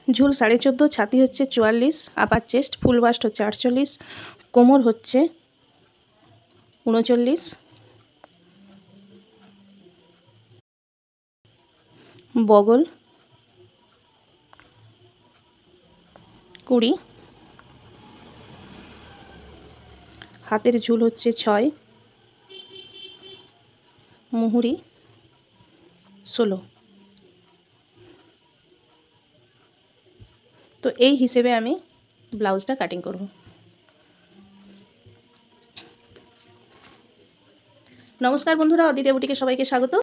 ঝুল 14.5, ছাতি হচ্ছে 44, আপার চেস্ট ফুল বাস্ট হচ্ছে 48, কোমর হচ্ছে 39, বগল 20, হাতের ঝুল হচ্ছে 6, মুহুরি 16। তো এই হিসেবে আমি ব্লাউজটা কাটিং করব। নমস্কার বন্ধুরা, অদিতি বুটিকে সবাইকে স্বাগত।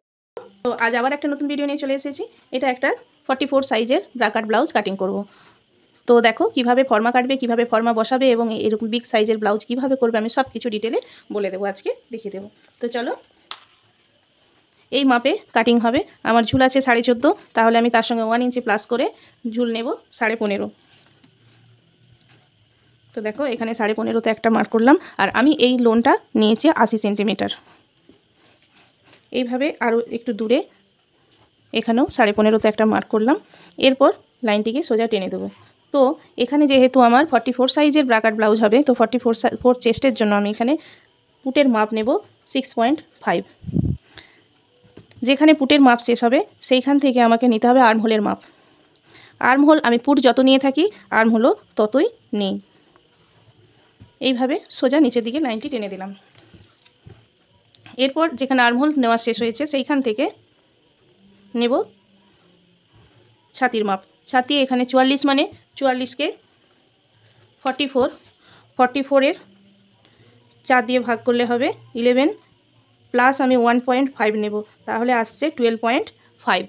তো আজ আবার একটা নতুন ভিডিও নিয়ে চলে এসেছি। এটা একটা 44 সাইজের ব্রাকাট ব্লাউজ কাটিং করব। তো দেখো কিভাবে ফর্মা কাটবে, কিভাবে ফর্মা বসাবে এবং এরকম বিগ সাইজের ব্লাউজ কিভাবে করবে আমি সব কিছু ডিটেলে বলে দেবো, আজকে দেখিয়ে দেবো। তো চলো, এই মাপে কাটিং হবে। আমার ঝুল আছে 14.5, তাহলে আমি তার সঙ্গে 1 ইঞ্চি প্লাস করে ঝুল নেব 15.5। তো দেখো এখানে 15.5তে একটা মার্ক করলাম, আর আমি এই লোনটা নিয়েছি 80 সেন্টিমিটার। এইভাবে আরও একটু দূরে এখানেও 15.5তে একটা মার্ক করলাম। এরপর লাইনটিকে সোজা টেনে দেবো। তো এখানে যেহেতু আমার 44 সাইজের ব্রাকাট ব্লাউজ হবে, তো 44 চেস্টের জন্য আমি এখানে পুটের মাপ নেব 6.5। যেখানে পুটের মাপ শেষ হবে সেইখান থেকে আমাকে নিতে হবে আর্মহোলের মাপ। আর্মহোল আমি পুট যত নিয়ে থাকি আর্মহোলও ততই নিই। এইভাবে সোজা নিচের দিকে লাইনটি টেনে দিলাম। এরপর যেখানে আর্মহোল নেওয়া শেষ হয়েছে সেইখান থেকে নেব ছাতির মাপ। ছাতি এখানে 44, মানে 44কে 44-এর 4 দিয়ে ভাগ করলে হবে 11, প্লাস আমি 1.5 নেব, তাহলে আসছে 12.5।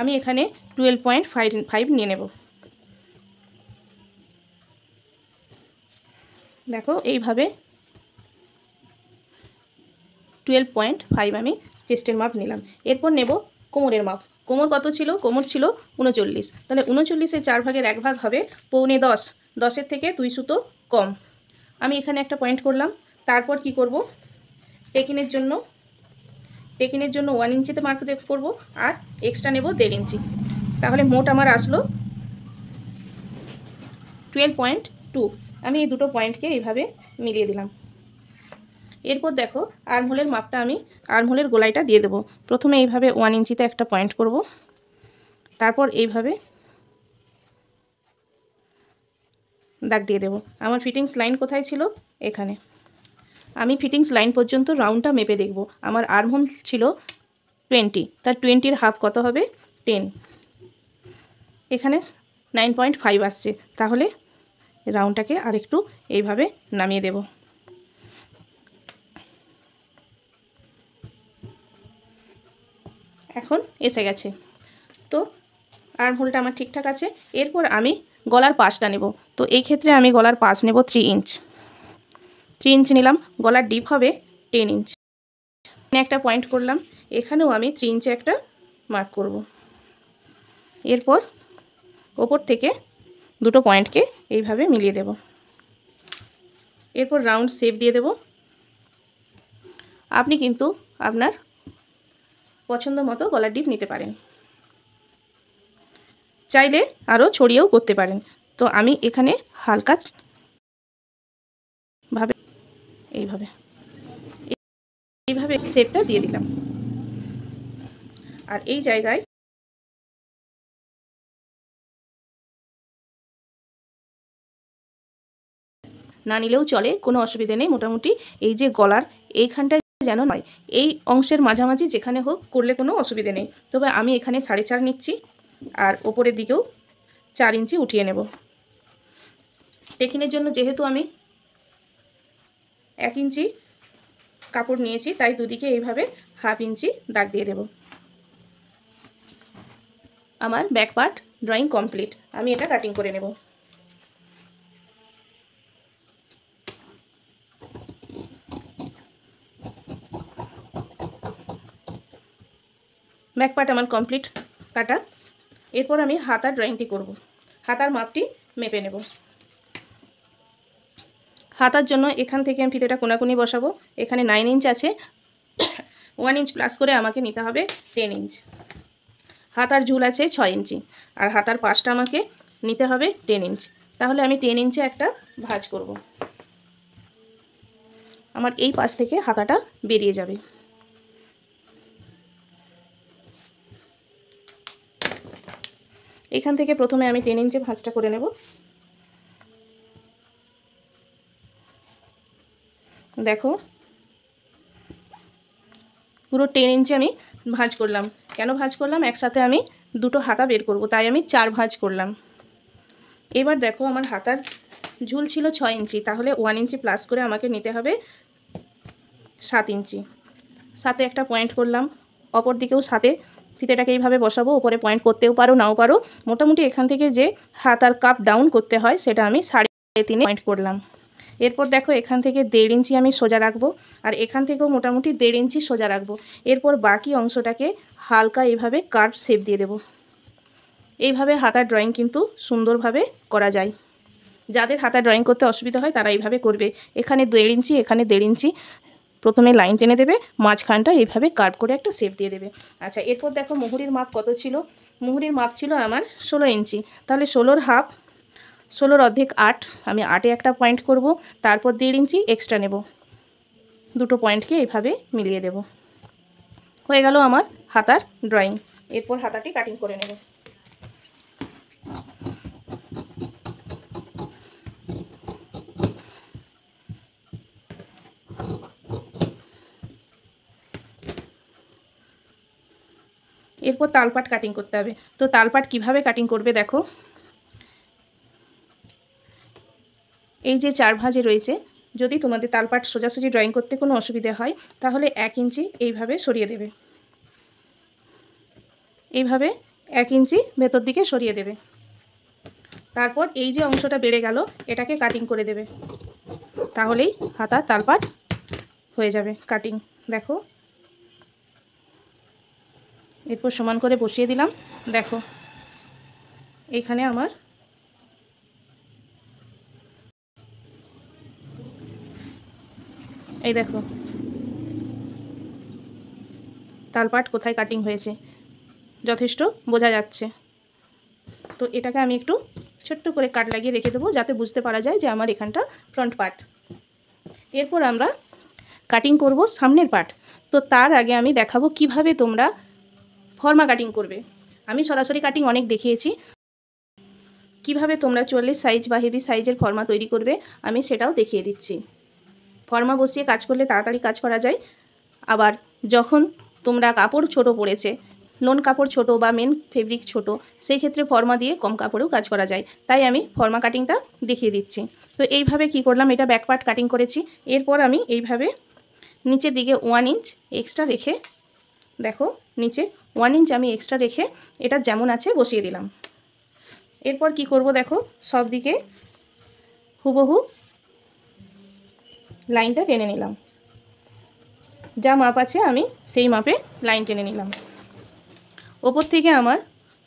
আমি এখানে 12.5 নিয়ে নেব। দেখো এইভাবে 12.5 আমি চেস্টের মাপ নিলাম। এরপর নেব কোমরের মাপ। কোমর কত ছিল? কোমর ছিল 39, তাহলে 39-এর 4 ভাগের 1 ভাগ হবে 9.25। 10-এর থেকে 2 সুতো কম। আমি এখানে একটা পয়েন্ট করলাম। তারপর কি করব, টেকিনের জন্য 1 ইঞ্চিতে মার্ক করব, আর এক্সট্রা নেব 1.5 ইঞ্চি। তাহলে মোট আমার আসলো 12.2। আমি এই দুটো পয়েন্টকে এইভাবে মিলিয়ে দিলাম। এরপর দেখো আর্মহোলের মাপটা আমি আর্মহোলের গোলাইটা দিয়ে দেবো। প্রথমে এইভাবে 1 ইঞ্চিতে একটা পয়েন্ট করব, তারপর এইভাবে দাগ দিয়ে দেব। আমার ফিটিংস লাইন কোথায় ছিল? এখানে। আমি ফিটিংস লাইন পর্যন্ত রাউন্ডটা মেপে দেখব। আমার আর্মহোল ছিল 20, তার 20-এর হাফ কত হবে? 10। এখানে 9.5 আসছে, তাহলে রাউন্ডটাকে আরেকটু এইভাবে নামিয়ে দেব। এখন এসে গেছে। তো আর্মহোলটা আমার ঠিকঠাক আছে। এরপর আমি গলার পাশটা নেব। তো এই ক্ষেত্রে আমি গলার পাশ নেব 3 ইঞ্চ। 3 ইঞ্চ নিলাম। গলার ডিপ হবে 10 ইঞ্চ। একটা পয়েন্ট করলাম, এখানেও আমি 3 ইঞ্চে একটা মার্ক করব। এরপর ওপর থেকে দুটো পয়েন্টকে এইভাবে মিলিয়ে দেব। এরপর রাউন্ড শেপ দিয়ে দেব। আপনি কিন্তু আপনার পছন্দ মতো গলার ডিপ নিতে পারেন, চাইলে আরও ছড়িয়েও করতে পারেন। তো আমি এখানে হালকা ভাবে এইভাবে শেপটা দিয়ে দিলাম। আর এই জায়গায় না নিলেও চলে, কোনো অসুবিধা নেই। মোটামুটি এই যে গলার এইখানটায় যেন নয়, এই অংশের মাঝামাঝি যেখানে হোক করলে কোনো অসুবিধে নেই। তবে আমি এখানে 4.5 নিচ্ছি, আর ওপরের দিকেও 4 ইঞ্চি উঠিয়ে নেব। টেকিনের জন্য যেহেতু আমি 1 ইঞ্চি কাপড় নিয়েছি, তাই দুদিকে এইভাবে হাফ ইঞ্চি দাগ দিয়ে দেব। আমার ব্যাক পার্ট ড্রয়িং কমপ্লিট। আমি এটা কাটিং করে নেব। ব্যাক পার্ট আমার কমপ্লিট কাটা। এরপর আমি হাতার ড্রয়িংটি করব। হাতার মাপটি মেপে নেব। হাতার জন্য এখান থেকে আমি ফিতেটা কোনাকুনি বসাবো। এখানে 9 ইঞ্চ আছে, 1 ইঞ্চ প্লাস করে আমাকে নিতে হবে 10 ইঞ্চ। হাতার ঝুল আছে 6 ইঞ্চি, আর হাতার পাশটা আমাকে নিতে হবে 10 ইঞ্চি। তাহলে আমি 10 ইঞ্চি একটা ভাঁজ করব। আমার এই পাশ থেকে হাতাটা বেরিয়ে যাবে। এখান থেকে প্রথমে আমি 10 ইঞ্চি ভাঁজটা করে নেব। দেখো পুরো 10 ইঞ্চি আমি ভাঁজ করলাম। কেন ভাঁজ করলাম? একসাথে আমি দুটো হাতা বের করব, তাই আমি 4 ভাঁজ করলাম। এবার দেখো আমার হাতার ঝুল ছিল 6 ইঞ্চি, তাহলে 1 ইঞ্চি প্লাস করে আমাকে নিতে হবে 7 ইঞ্চি। সাথে একটা পয়েন্ট করলাম, অপর দিকেও সাথে ফিতেটাকে এইভাবে বসাবো। উপরে পয়েন্ট করতেও পারো, নাও পারো। মোটামুটি এখান থেকে যে হাতার কাপ ডাউন করতে হয় সেটা আমি 3.5 পয়েন্ট করলাম। এরপর দেখো এখান থেকে 1.5 ইঞ্চি আমি সোজা রাখবো, আর এখান থেকেও মোটামুটি 1.5 ইঞ্চি সোজা রাখবো। এরপর বাকি অংশটাকে হালকা এইভাবে কার্ভ শেপ দিয়ে দেব। এইভাবে হাতার ড্রয়িং কিন্তু সুন্দরভাবে করা যায়। যাদের হাতা ড্রয়িং করতে অসুবিধা হয় তারা এইভাবে করবে। এখানে 1.5 ইঞ্চি, এখানে 1.5 ইঞ্চি প্রথমে লাইন টেনে দেবে, মাঝখানটা এইভাবে কার্ভ করে একটা শেপ দিয়ে দেবে। আচ্ছা, এরপর দেখো মুহুরির মাপ কত ছিল? মুহুরির মাপ ছিল আমার 16 ইঞ্চি। তাহলে 16 হাফ, 16 অর্ধেক 8, আমি 8-এ একটা পয়েন্ট করব। তারপর 1.5 ইঞ্চি এক্সট্রা নেব, দুটো পয়েন্টকে এইভাবে মিলিয়ে দেব। হয়ে গেল আমার হাতার ড্রয়িং। এরপর হাতাটি কাটিং করে নেব। এরপর তালপাট কাটিং করতে হবে। তো তালপাট কিভাবে কাটিং করবে দেখো, এই যে 4 ভাঁজে রয়েছে, যদি তোমাদের তালপাট সোজাসুজি ড্রয়িং করতে কোনো অসুবিধা হয় তাহলে 1 ইঞ্চি এইভাবে সরিয়ে দেবে। এইভাবে 1 ইঞ্চি ভেতর দিকে সরিয়ে দেবে। তারপর এই যে অংশটা বেড়ে গেল এটাকে কাটিং করে দেবে, তাহলেই হাতা তালপাট হয়ে যাবে কাটিং। দেখো এরপর সমান করে বসিয়ে দিলাম। দেখো এইখানে আমার এই দেখো তালপাট কোথায় কাটিং হয়েছে যথেষ্ট বোঝা যাচ্ছে। তো এটাকে আমি একটু ছোট্ট করে কাট লাগিয়ে রেখে দেবো যাতে বুঝতে পারা যায় যে আমার এখানটা ফ্রন্ট পার্ট। এরপর আমরা কাটিং করব সামনের পার্ট। তো তার আগে আমি দেখাবো কিভাবে তোমরা ফর্মা কাটিং করবে। আমি সরাসরি কাটিং অনেক দেখিয়েছি, কিভাবে তোমরা 44 সাইজ বা হেভি সাইজের ফর্মা তৈরি করবে আমি সেটাও দেখিয়ে দিচ্ছি। ফর্মা বসিয়ে কাজ করলে তাড়াতাড়ি কাজ করা যায়। আবার যখন তোমরা কাপড় ছোট পড়েছে, লোন কাপড় ছোট বা মেন ফেব্রিক ছোট, সেই ক্ষেত্রে ফর্মা দিয়ে কম কাপড়েও কাজ করা যায়। তাই আমি ফর্মা কাটিংটা দেখিয়ে দিচ্ছি। তো এইভাবে কি করলাম, এটা ব্যাক পার্ট কাটিং করেছি। এরপর আমি এইভাবে নিচের দিকে 1 ইঞ্চ এক্সট্রা রেখে, দেখো নিচে 1 ইঞ্চ আমি এক্সট্রা রেখে এটা যেমন আছে বসিয়ে দিলাম। এরপর কি করব দেখো, সব দিকে হুবহু লাইনটা টেনে নিলাম। যা মাপ আছে আমি সেই মাপে লাইন টেনে নিলাম। ওপর থেকে আমার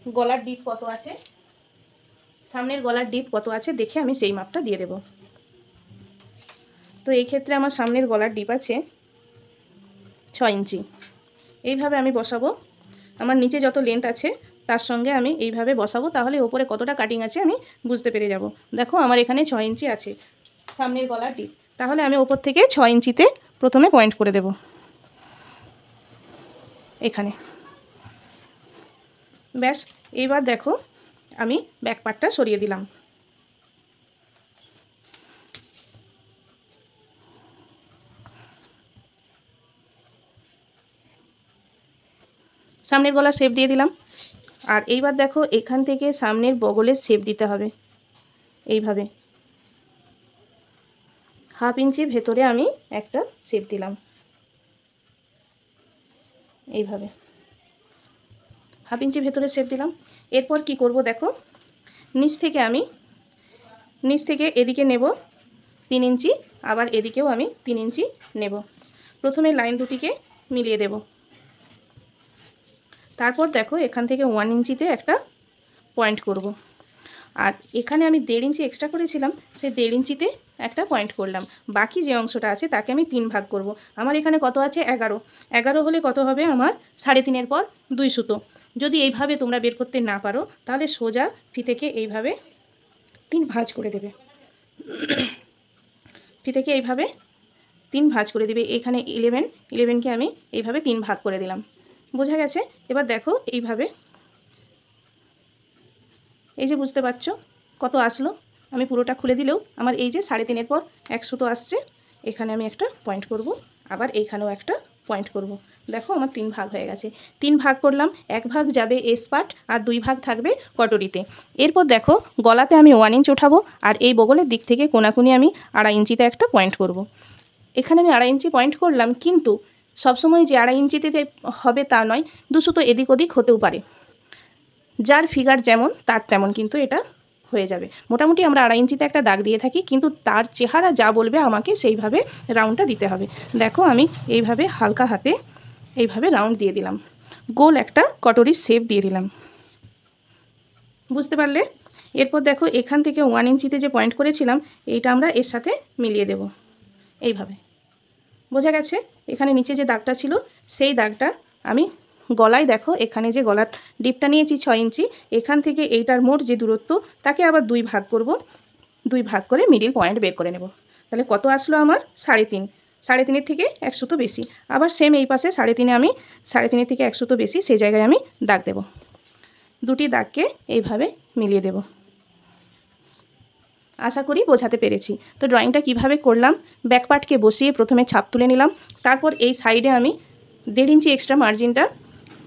গলার ডিপ কত আছে, সামনের গলার ডিপ কত আছে দেখে আমি সেই মাপটা দিয়ে দেব। তো এই ক্ষেত্রে আমার সামনের গলার ডিপ আছে 6 ইঞ্চি। এইভাবে আমি বসাবো। আমার নিচে যত লেন্থ আছে তার সঙ্গে আমি এইভাবে বসাবো, তাহলে ওপরে কতটা কাটিং আছে আমি বুঝতে পেরে যাব। দেখো আমার এখানে 6 ইঞ্চি আছে সামনের গলার ডিপ, তাহলে আমি ওপর থেকে 6 ইঞ্চিতে প্রথমে পয়েন্ট করে দেব এখানে। ব্যাস, এইবার দেখো আমি ব্যাক পার্টটা সরিয়ে দিলাম। সামনের গলা শেপ দিয়ে দিলাম। আর এইবার দেখো এখান থেকে সামনের বগলের শেপ দিতে হবে। এইভাবে হাফ ইঞ্চি ভেতরে আমি একটা শেপ দিলাম, এইভাবে হাফ ইঞ্চি ভেতরে শেপ দিলাম। এরপর কি করব দেখো, নিচ থেকে এদিকে নেব 3 ইঞ্চি, আবার এদিকেও আমি 3 ইঞ্চি নেব। প্রথমে লাইন দুটিকে মিলিয়ে দেব। তারপর দেখো এখান থেকে 1 ইঞ্চিতে একটা পয়েন্ট করব। আর এখানে আমি 1.5 ইঞ্চি এক্সট্রা করেছিলাম, সেই 1.5 ইঞ্চিতে একটা পয়েন্ট করলাম। বাকি যে অংশটা আছে তাকে আমি 3 ভাগ করব। আমার এখানে কত আছে 11 হলে কত হবে আমার 3.5-এর পর 2 সুতো। যদি এইভাবে তোমরা বের করতে না পারো তাহলে সোজা ফিতেকে এইভাবে 3 ভাঁজ করে দেবে। ফিতেকে এইভাবে 3 ভাঁজ করে দেবে। এখানে 11কে আমি এইভাবে 3 ভাগ করে দিলাম। বোঝা গেছে? এবার দেখো এইভাবে, এই যে বুঝতে পারছো কত আসলো। আমি পুরোটা খুলে দিলেও আমার এই যে 3.5-এর পর 1 সুতো আসছে, এখানে আমি একটা পয়েন্ট করব, আবার এইখানেও একটা পয়েন্ট করব। দেখো আমার 3 ভাগ হয়ে গেছে। 3 ভাগ করলাম, 1 ভাগ যাবে এস পার্ট আর 2 ভাগ থাকবে কটরিতে। এরপর দেখো গলাতে আমি 1 ইঞ্চ উঠাবো, আর এই বগলের দিক থেকে কোনাকুনি আমি 2.5 ইঞ্চিতে একটা পয়েন্ট করব। এখানে আমি 2.5 ইঞ্চি পয়েন্ট করলাম, কিন্তু সবসময় যে 2.5 ইঞ্চিতে হবে তা নয়, 2 সুতো এদিক ওদিক হতেও পারে। যার ফিগার যেমন তার তেমন কিন্তু এটা হয়ে যাবে। মোটামুটি আমরা 2.5 ইঞ্চিতে একটা দাগ দিয়ে থাকি, কিন্তু তার চেহারা যা বলবে আমাকে সেইভাবে রাউন্ডটা দিতে হবে। দেখো আমি এইভাবে হালকা হাতে এইভাবে রাউন্ড দিয়ে দিলাম, গোল একটা কটরির শেপ দিয়ে দিলাম। বুঝতে পারলে? এরপর দেখো এখান থেকে 1 ইঞ্চিতে যে পয়েন্ট করেছিলাম এইটা আমরা এর সাথে মিলিয়ে দেব এইভাবে। বোঝা গেছে? এখানে নিচে যে দাগটা ছিল সেই দাগটা আমি গলায়, দেখো এখানে যে গলার ডিপটা নিয়েছি 6 ইঞ্চি, এখান থেকে এইটার মোট যে দূরত্ব তাকে আবার 2 ভাগ করব। 2 ভাগ করে মিডিল পয়েন্ট বের করে নেব। তাহলে কত আসলো আমার? 3.5। 3.5-এর থেকে 1 সুতো বেশি। আবার সেম এই পাশে 3.5-এ আমি 3.5-এর থেকে 1 সুতো বেশি, সেই জায়গায় আমি দাগ দেব। দুটি দাগকে এইভাবে মিলিয়ে দেব। আশা করি বোঝাতে পেরেছি। তো ড্রয়িংটা কিভাবে করলাম, ব্যাক পার্টকে বসিয়ে প্রথমে ছাপ তুলে নিলাম, তারপর এই সাইডে আমি 1.5 ইঞ্চি এক্সট্রা মার্জিনটা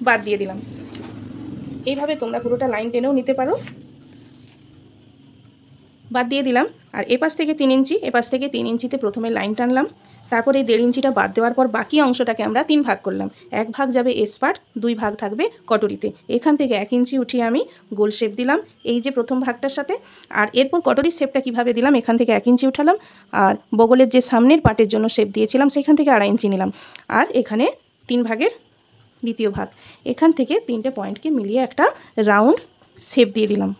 বাদ দিয়ে দিলাম। এইভাবে তোমরা পুরোটা লাইন টেনেও নিতে পারো। বাদ দিয়ে দিলাম, আর এপাশ থেকে 3 ইঞ্চি, এপাশ থেকে 3 ইঞ্চিতে প্রথমে লাইন টানলাম, তারপর এই 1.5 ইঞ্চিটা বাদ দেওয়ার পর বাকি অংশটাকে আমরা 3 ভাগ করলাম। 1 ভাগ যাবে এস পার্ট, 2 ভাগ থাকবে কটরিতে। এখান থেকে 1 ইঞ্চি উঠিয়ে আমি গোল শেপ দিলাম এই যে প্রথম ভাগটার সাথে। আর এরপর কটরির শেপটা কিভাবে দিলাম, এখান থেকে 1 ইঞ্চি উঠালাম, আর বগলের যে সামনের পার্টের জন্য শেপ দিয়েছিলাম সেখান থেকে 2.5 ইঞ্চি নিলাম, আর এখানে 3 ভাগের দ্বিতীয় ভাগ, এখান থেকে 3টে পয়েন্টকে মিলিয়ে একটা রাউন্ড শেপ দিয়ে দিলাম।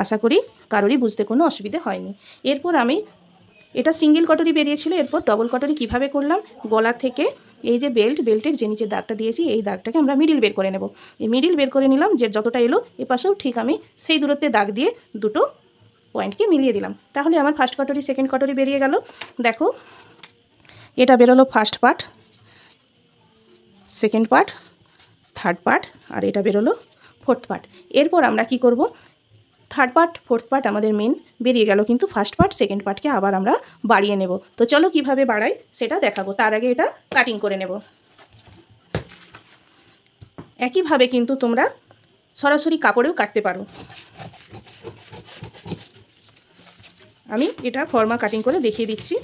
আশা করি কারোরই বুঝতে কোনো অসুবিধে হয়নি। এরপর আমি, এটা সিঙ্গেল কটরি বেরিয়েছিল, এরপর ডবল কটরি কিভাবে করলাম, গলা থেকে এই যে বেল্টের যে নিচে দাগটা দিয়েছি এই দাগটাকে আমরা মিডিল বের করে নেব। এই মিডিল বের করে নিলাম, যে যতটা এলো এপাশেও ঠিক আমি সেই দূরত্বে দাগ দিয়ে দুটো পয়েন্টকে মিলিয়ে দিলাম। তাহলে আমার ফার্স্ট কটরি সেকেন্ড কটরি বেরিয়ে গেল। দেখো এটা বেরোলো first part, second part, third part, আর এটা বেরোলো ফোর্থ পার্ট। এরপর আমরা কি করব, থার্ড পার্ট ফোর্থ পার্ট আমাদের মেন বেরিয়ে গেল, কিন্তু ফার্স্ট পার্ট সেকেন্ড পার্টকে আবার আমরা বাড়িয়ে নেব। তো চলো কিভাবে বাড়াই সেটা দেখাবো, তার আগে এটা কাটিং করে নেব। একইভাবে কিন্তু তোমরা সরাসরি কাপড়েও কাটতে পারো। আমি এটা ফর্মা কাটিং করে দেখিয়ে দিচ্ছি।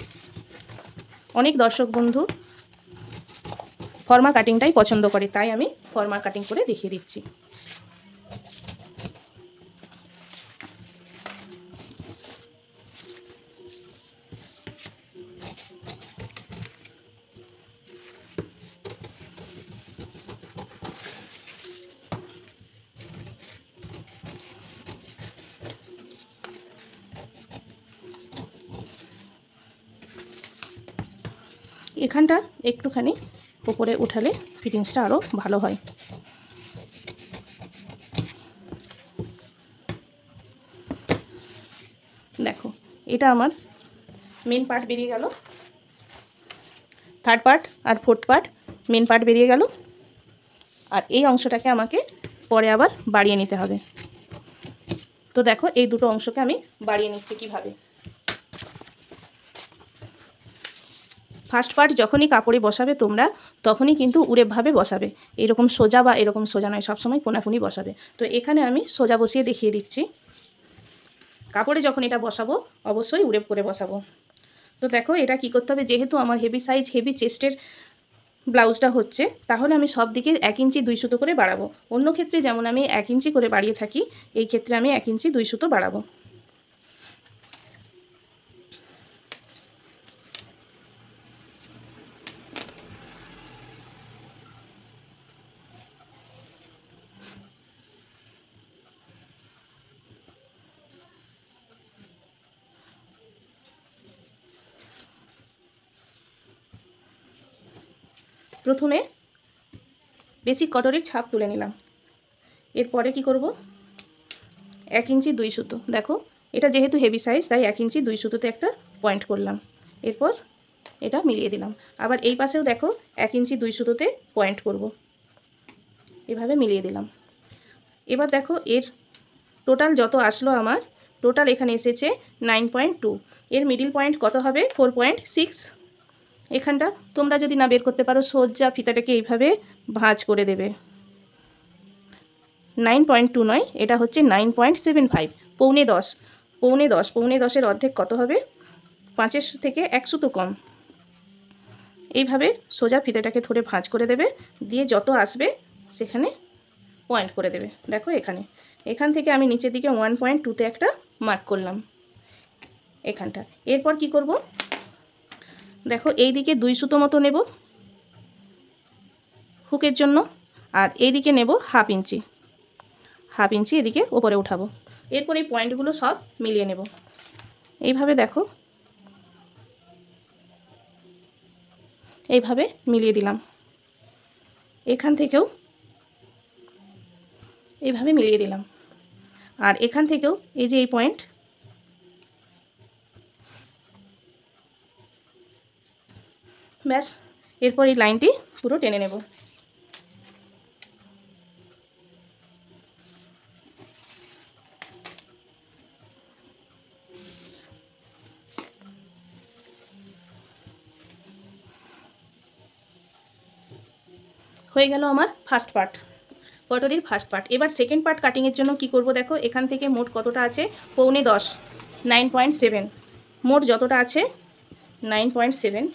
অনেক দর্শক বন্ধু ফর্মা কাটিংটাই পছন্দ করে, তাই আমি ফর্মা কাটিং করে দেখিয়ে দিচ্ছি। এখানটা একটুখানি উপরে উঠালে ফিটিংসটা আরও ভালো হয়। দেখো এটা আমার মেন পার্ট বেরিয়ে গেল, থার্ড পার্ট আর ফোর্থ পার্ট মেন পার্ট বেরিয়ে গেল, আর এই অংশটাকে আমাকে পরে আবার বাড়িয়ে নিতে হবে। তো দেখো এই দুটো অংশকে আমি বাড়িয়ে নিচ্ছি কিভাবে। ফার্স্ট পার্ট যখনই কাপড়ে বসাবে তোমরা তখনই কিন্তু উড়েভাবে বসাবে, এরকম সোজা বা এরকম সোজা নয়, সবসময় কোনাকুনি বসাবে। তো এখানে আমি সোজা বসিয়ে দেখিয়ে দিচ্ছি। কাপড়ে যখন এটা বসাবো অবশ্যই উড়েপ করে বসাবো। তো দেখো এটা কি করতে হবে, যেহেতু আমার হেভি সাইজ হেভি চেস্টের ব্লাউজটা হচ্ছে, তাহলে আমি সব দিকে 1 ইঞ্চি 2 সুতো করে বাড়াবো। অন্য ক্ষেত্রে যেমন আমি 1 ইঞ্চি করে বাড়িয়ে থাকি, এই ক্ষেত্রে আমি 1 ইঞ্চি 2 সুতো বাড়াবো। প্রথমে বেসিক কটরির ছাপ তুলে নিলাম, এরপরে কি করব, 1 ইঞ্চি 2 সুতো, দেখো এটা যেহেতু হেভি সাইজ তাই 1 ইঞ্চি 2 সুতোতে একটা পয়েন্ট করলাম। এরপর এটা মিলিয়ে দিলাম। আবার এই পাশেও দেখো 1 ইঞ্চি 2 সুতোতে পয়েন্ট করব, এভাবে মিলিয়ে দিলাম। এবার দেখো এর টোটাল যত আসলো আমার, টোটাল এখানে এসেছে 9.2। এর মিডিল পয়েন্ট কত হবে? 4.6। এখানটা তোমরা যদি না বের করতে পারো সোজা ফিতাটাকে এইভাবে ভাঁজ করে দেবে। 9.2 নয়, এটা হচ্ছে 9.75, পৌনে 10। পৌনে 10, পৌনে 10-এর অর্ধেক কত হবে? 5-এর থেকে 1 সুতো কম। এইভাবে সোজা ফিতাটাকে ধরে ভাঁজ করে দেবে, দিয়ে যত আসবে সেখানে পয়েন্ট করে দেবে। দেখো এখান থেকে আমি নিচের দিকে 1.2তে একটা মার্ক করলাম এখানটা। এরপর কি করব, দেখো এই দিকে 2 সুতো মতো নেব হুকের জন্য, আর এই দিকে নেব 1/2 ইঞ্চি, 1/2 ইঞ্চি এদিকে উপরে উঠাবো। এরপর এই পয়েন্টগুলো সব মিলিয়ে নেব। এইভাবে দেখো, এইভাবে মিলিয়ে দিলাম। এখান থেকেও এইভাবে মিলিয়ে দিলাম, আর এখান থেকেও এই যে এই পয়েন্ট, ব্যাস। এরপর এই লাইনটি পুরো টেনে নেব। হয়ে গেল আমার ফার্স্ট পার্ট, পটরির ফার্স্ট পার্ট। এবার সেকেন্ড পার্ট কাটিংয়ের জন্য কি করব, দেখো এখান থেকে মোট কতটা আছে? পৌনে 10, 9.7। মোট যতটা আছে 9.7,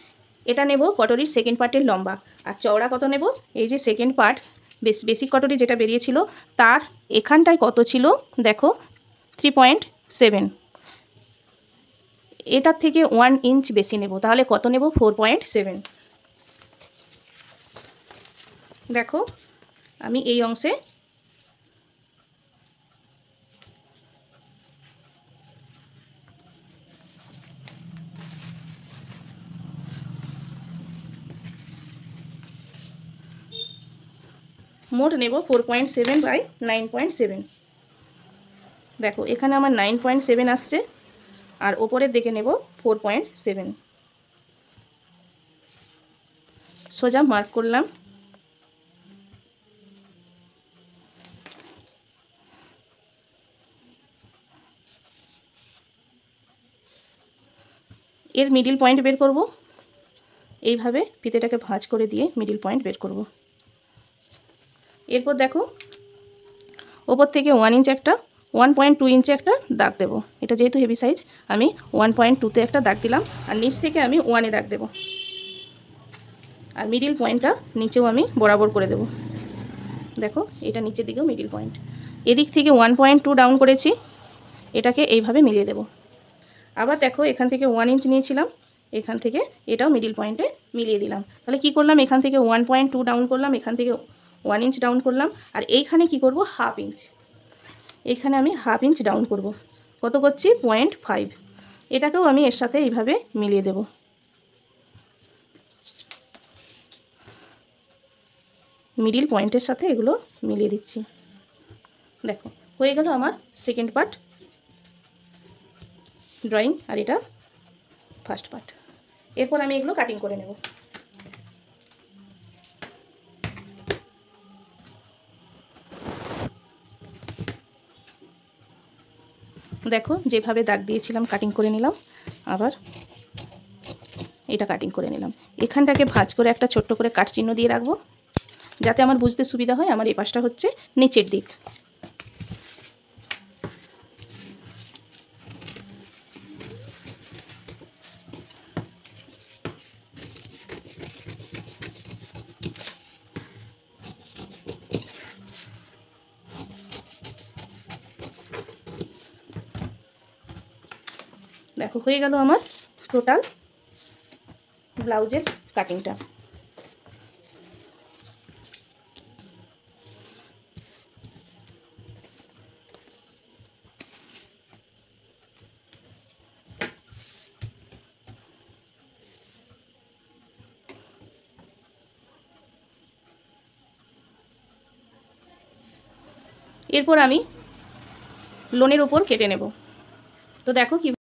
এটা নেব পটরির সেকেন্ড পার্টের লম্বা। আর চওড়া কত নেব? এই যে সেকেন্ড পার্ট বেসিক কটরি যেটা বেরিয়েছিল তার এখানটায় কত ছিল দেখো, 3.7। এটার থেকে 1 ইঞ্চ বেশি নেব, তাহলে কত নেব? 4.7। দেখো আমি এই অংশে মোট নেব 4.7/9.7। দেখো এখানে আমার 9.7 আসছে, আর ওপরের দিকে নেব 4.7। সোজা মার্ক করলাম। এর মিডিল পয়েন্ট বের করব, এইভাবে ফিতেটাকে ভাঁজ করে দিয়ে মিডিল পয়েন্ট বের করব। এরপর দেখো ওপর থেকে 1 ইঞ্চ একটা 1.2 ইঞ্চে একটা দাগ দেব। এটা যেহেতু হেভি সাইজ আমি 1.2তে একটা দাগ দিলাম, আর নিচ থেকে আমি 1-এ দাগ দেব, আর মিডিল পয়েন্টটা নিচেও আমি বরাবর করে দেব। দেখো এটা নিচের দিকেও মিডিল পয়েন্ট, এদিক থেকে 1.2 ডাউন করেছি, এটাকে এইভাবে মিলিয়ে দেব। আবার দেখো এখান থেকে 1 ইঞ্চ নিয়েছিলাম, এখান থেকে এটাও মিডিল পয়েন্টে মিলিয়ে দিলাম। তাহলে কি করলাম, এখান থেকে 1.2 ডাউন করলাম, এখান থেকে 1 ইঞ্চ ডাউন করলাম, আর এইখানে কি করব, 1/2 ইঞ্চ। এইখানে আমি 1/2 ইঞ্চ ডাউন করব। কত করছি? 0.5। এটাকেও আমি এর সাথে এইভাবে মিলিয়ে দেব। মিডিল পয়েন্টের সাথে এগুলো মিলিয়ে দিচ্ছি। দেখো হয়ে গেল আমার সেকেন্ড পার্ট ড্রয়িং, আর এটা ফার্স্ট পার্ট। এরপর আমি এগুলো কাটিং করে নেব। দেখো যেভাবে দাগ দিয়েছিলাম কাটিং করে নিলাম, আবার এটা কাটিং করে নিলাম। এখানটাকে ভাঁজ করে একটা ছোট্ট করে কাট চিহ্ন দিয়ে রাখবো, যাতে আমার বুঝতে সুবিধা হয়। আমার এই পাশটা হচ্ছে নিচের দিক। দেখো হয়ে গেল আমার টোটাল ব্লাউজের কাটিংটা। এরপর আমি লোনের উপর কেটে নেব। তো দেখো কি